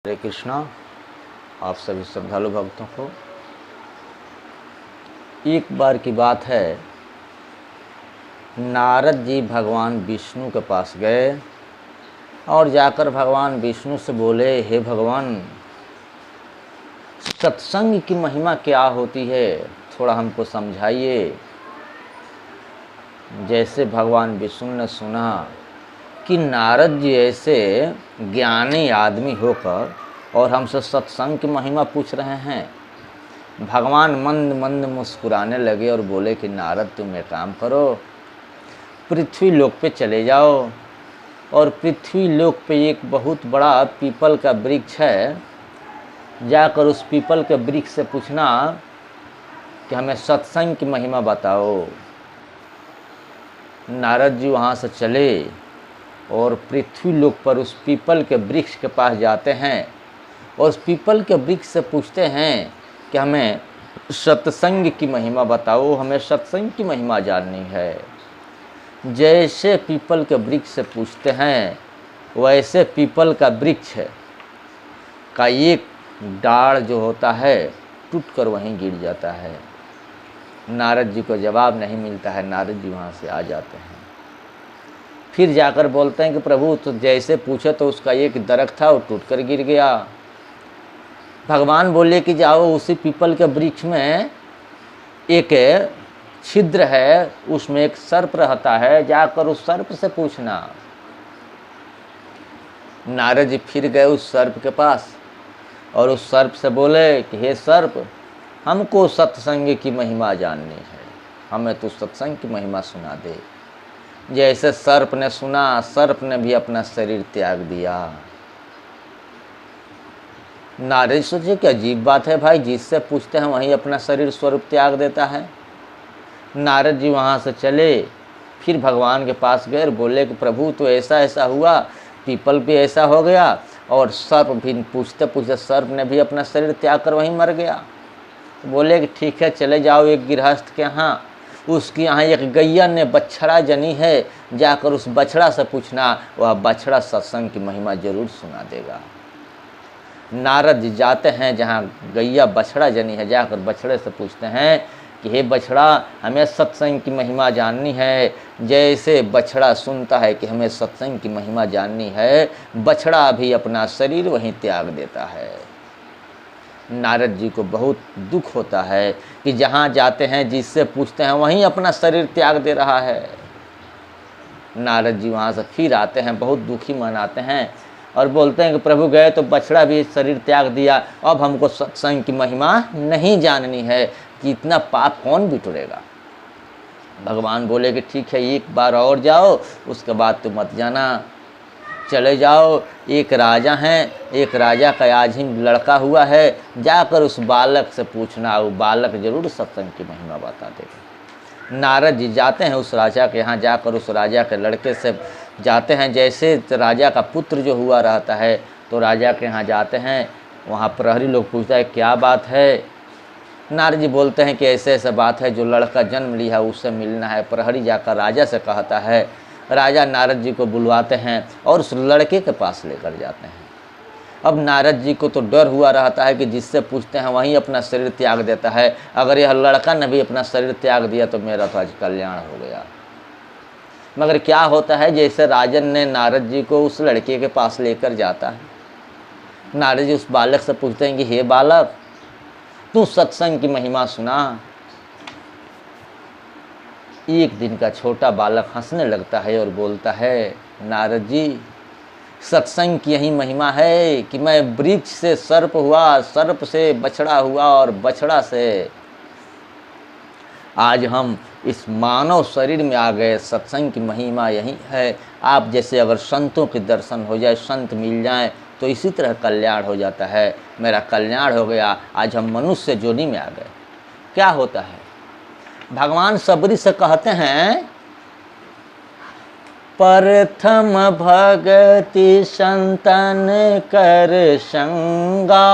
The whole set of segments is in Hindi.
हरे कृष्णा। आप सभी श्रद्धालु भक्तों को एक बार की बात है, नारद जी भगवान विष्णु के पास गए और जाकर भगवान विष्णु से बोले, हे भगवान, सत्संग की महिमा क्या होती है, थोड़ा हमको समझाइए। जैसे भगवान विष्णु ने सुना कि नारद जी ऐसे ज्ञानी आदमी होकर और हमसे सत्संग की महिमा पूछ रहे हैं, भगवान मंद मंद मुस्कुराने लगे और बोले कि नारद, तुम एक काम करो, पृथ्वी लोक पे चले जाओ और पृथ्वी लोक पे एक बहुत बड़ा पीपल का वृक्ष है, जाकर उस पीपल के वृक्ष से पूछना कि हमें सत्संग की महिमा बताओ। नारद जी वहाँ से चले और पृथ्वी लोक पर उस पीपल के वृक्ष के पास जाते हैं और उस पीपल के वृक्ष से पूछते हैं कि हमें सत्संग की महिमा बताओ, हमें सत्संग की महिमा जाननी है। जैसे पीपल के वृक्ष से पूछते हैं, वैसे पीपल का वृक्ष का एक डाढ़ जो होता है टूटकर वहीं गिर जाता है। नारद जी को जवाब नहीं मिलता है, नारद जी वहाँ से आ जाते हैं। फिर जाकर बोलते हैं कि प्रभु, तो जैसे पूछे तो उसका एक दरख्त था वो टूटकर गिर गया। भगवान बोले कि जाओ उसी पीपल के वृक्ष में एक छिद्र है, उसमें एक सर्प रहता है, जाकर उस सर्प से पूछना। नारद जी फिर गए उस सर्प के पास और उस सर्प से बोले कि हे सर्प, हमको सत्संग की महिमा जाननी है, हमें तो सत्संग की महिमा सुना दे। जैसे सर्प ने सुना, सर्प ने भी अपना शरीर त्याग दिया। नारद सोचे कि अजीब बात है भाई, जिससे पूछते हैं वहीं अपना शरीर स्वरूप त्याग देता है। नारद जी वहाँ से चले, फिर भगवान के पास गए और बोले कि प्रभु, तो ऐसा ऐसा हुआ, पीपल भी ऐसा हो गया और सर्प भी, पूछते पूछते सर्प ने भी अपना शरीर त्याग कर वहीं मर गया। तो बोले कि ठीक है, चले जाओ एक गृहस्थ के यहाँ, उसकी यहाँ एक गैया ने बछड़ा जनी है, जाकर उस बछड़ा से पूछना, वह बछड़ा सत्संग की महिमा जरूर सुना देगा। नारद जी जाते हैं जहाँ गैया बछड़ा जनी है, जाकर बछड़े से पूछते हैं कि हे बछड़ा, हमें सत्संग की महिमा जाननी है। जैसे बछड़ा सुनता है कि हमें सत्संग की महिमा जाननी है, बछड़ा भी अपना शरीर वहीं त्याग देता है। नारद जी को बहुत दुख होता है कि जहाँ जाते हैं, जिससे पूछते हैं, वहीं अपना शरीर त्याग दे रहा है। नारद जी वहाँ से फिर आते हैं, बहुत दुखी मनाते हैं और बोलते हैं कि प्रभु, गए तो बछड़ा भी शरीर त्याग दिया, अब हमको सत्संग की महिमा नहीं जाननी है कि इतना पाप कौन बिटोरेगा। भगवान बोले कि ठीक है, एक बार और जाओ, उसके बाद तो मत जाना। चले जाओ, एक राजा हैं, एक राजा का आज ही लड़का हुआ है, जाकर उस बालक से पूछना, वो बालक जरूर सत्संग की महिमा बता देगा। नारद जी जाते हैं उस राजा के यहाँ, जाकर उस राजा के लड़के से जाते हैं। जैसे राजा का पुत्र जो हुआ रहता है, तो राजा के यहाँ जाते हैं, वहाँ प्रहरी लोग पूछता है क्या बात है। नारद जी बोलते हैं कि ऐसे ऐसा बात है, जो लड़का जन्म लिया है उससे मिलना है। प्रहरी जाकर राजा से कहता है, राजा नारद जी को बुलवाते हैं और उस लड़के के पास लेकर जाते हैं। अब नारद जी को तो डर हुआ रहता है कि जिससे पूछते हैं वहीं अपना शरीर त्याग देता है, अगर यह लड़का ने भी अपना शरीर त्याग दिया तो मेरा तो आज कल्याण हो गया। मगर क्या होता है, जैसे राजन ने नारद जी को उस लड़के के पास लेकर जाता है, नारद जी उस बालक से पूछते हैं कि हे बालक, तू सत्संग की महिमा सुना। एक दिन का छोटा बालक हंसने लगता है और बोलता है, नारद जी, सत्संग की यही महिमा है कि मैं वृक्ष से सर्प हुआ, सर्प से बछड़ा हुआ और बछड़ा से आज हम इस मानव शरीर में आ गए। सत्संग की महिमा यही है। आप जैसे अगर संतों के दर्शन हो जाए, संत मिल जाएं, तो इसी तरह कल्याण हो जाता है। मेरा कल्याण हो गया, आज हम मनुष्य जोनी में आ गए। क्या होता है, भगवान सबरी से कहते हैं, प्रथम भगति संतन कर संगा।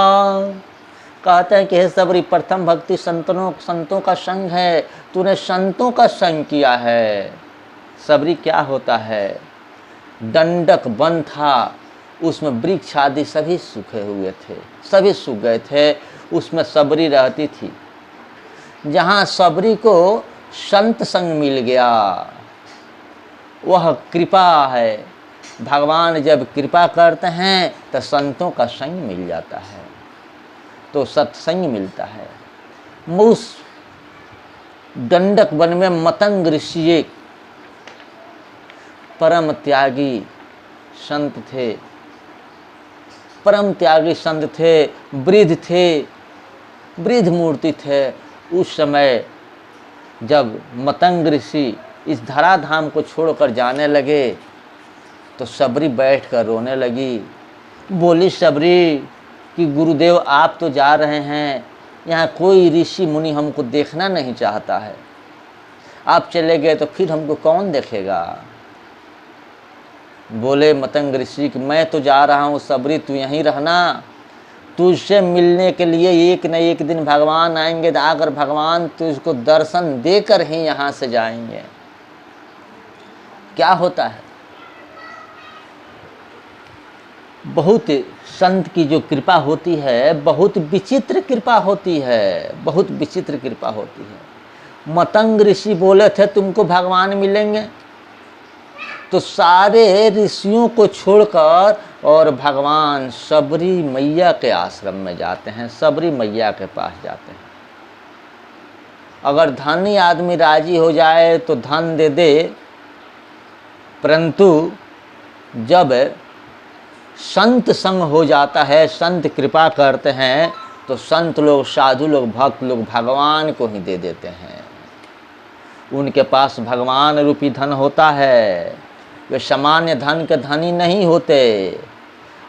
कहते हैं कि हे सबरी, प्रथम भक्ति संतों का संग है, तूने संतों का संग किया है। सबरी क्या होता है, दंडक वन था, उसमें वृक्ष आदि सभी सूखे हुए थे, सभी सूख गए थे। उसमें सबरी रहती थी। जहाँ सबरी को संत संग मिल गया, वह कृपा है। भगवान जब कृपा करते हैं तो संतों का संग मिल जाता है, तो सत्संग मिलता है। उस दंडक वन में मतंग ऋषि एक परम त्यागी संत थे, परम त्यागी संत थे, वृद्ध थे, वृद्ध मूर्ति थे। उस समय जब मतंग ऋषि इस धराधाम को छोड़कर जाने लगे तो सबरी बैठकर रोने लगी। बोली सबरी कि गुरुदेव आप तो जा रहे हैं, यहाँ कोई ऋषि मुनि हमको देखना नहीं चाहता है, आप चले गए तो फिर हमको कौन देखेगा। बोले मतंग ऋषि कि मैं तो जा रहा हूँ सबरी, तू यहीं रहना, तुझसे मिलने के लिए एक न एक दिन भगवान आएंगे, आकर भगवान तुझको दर्शन देकर ही यहाँ से जाएंगे। क्या होता है, बहुत संत की जो कृपा होती है बहुत विचित्र कृपा होती है, बहुत विचित्र कृपा होती है। मतंग ऋषि बोले थे तुमको भगवान मिलेंगे, तो सारे ऋषियों को छोड़कर और भगवान सबरी मैया के आश्रम में जाते हैं, सबरी मैया के पास जाते हैं। अगर धनी आदमी राजी हो जाए तो धन दे दे, परंतु जब संत संग हो जाता है, संत कृपा करते हैं, तो संत लोग, साधु लोग, भक्त लोग भगवान को ही दे देते हैं। उनके पास भगवान रूपी धन होता है। वे सामान्य धन के धनी नहीं होते,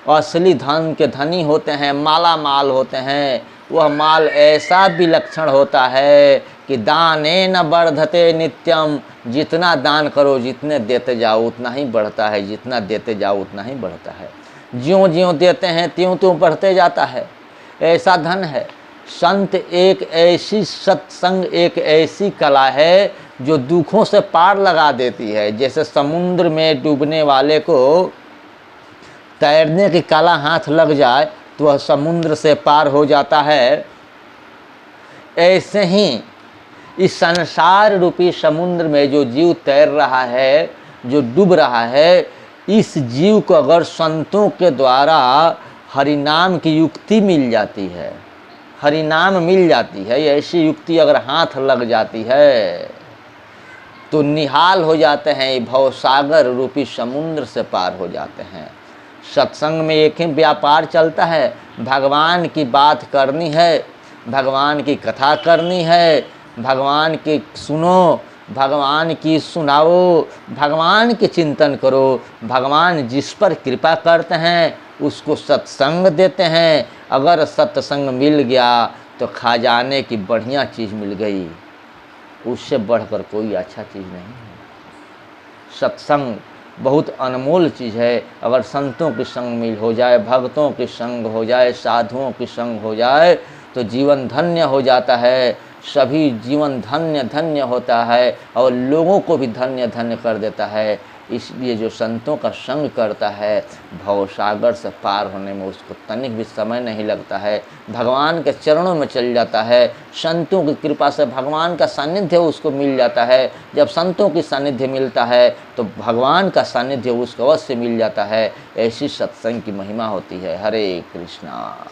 असली धन के धनी होते हैं, माला माल होते हैं। वह माल ऐसा विलक्षण होता है कि दाने न वर्धते नित्यम, जितना दान करो, जितने देते जाओ उतना ही बढ़ता है, जितना देते जाओ उतना ही बढ़ता है। ज्यों ज्यों देते हैं त्यों त्यों बढ़ते जाता है, ऐसा धन है। संत एक ऐसी, सत्संग एक ऐसी कला है जो दुखों से पार लगा देती है। जैसे समुद्र में डूबने वाले को तैरने की कला हाथ लग जाए तो वह समुद्र से पार हो जाता है, ऐसे ही इस संसार रूपी समुद्र में जो जीव तैर रहा है, जो डूब रहा है, इस जीव को अगर संतों के द्वारा हरिनाम की युक्ति मिल जाती है, हरिनाम मिल जाती है, ऐसी युक्ति अगर हाथ लग जाती है तो निहाल हो जाते हैं, भवसागर रूपी समुद्र से पार हो जाते हैं। सत्संग में एक ही व्यापार चलता है, भगवान की बात करनी है, भगवान की कथा करनी है, भगवान की सुनो, भगवान की सुनाओ, भगवान के चिंतन करो। भगवान जिस पर कृपा करते हैं उसको सत्संग देते हैं। अगर सत्संग मिल गया तो खजाने की बढ़िया चीज़ मिल गई, उससे बढ़कर कोई अच्छा चीज़ नहीं है। सत्संग बहुत अनमोल चीज़ है। अगर संतों की संग मिल हो जाए, भक्तों की संग हो जाए, साधुओं की संग हो जाए तो जीवन धन्य हो जाता है। सभी जीवन धन्य धन्य होता है और लोगों को भी धन्य धन्य कर देता है। इसलिए जो संतों का संग करता है, भवसागर से पार होने में उसको तनिक भी समय नहीं लगता है, भगवान के चरणों में चल जाता है। संतों की कृपा से भगवान का सानिध्य उसको मिल जाता है। जब संतों की सानिध्य मिलता है तो भगवान का सानिध्य उसको अवश्य मिल जाता है। ऐसी सत्संग की महिमा होती है। हरे कृष्णा।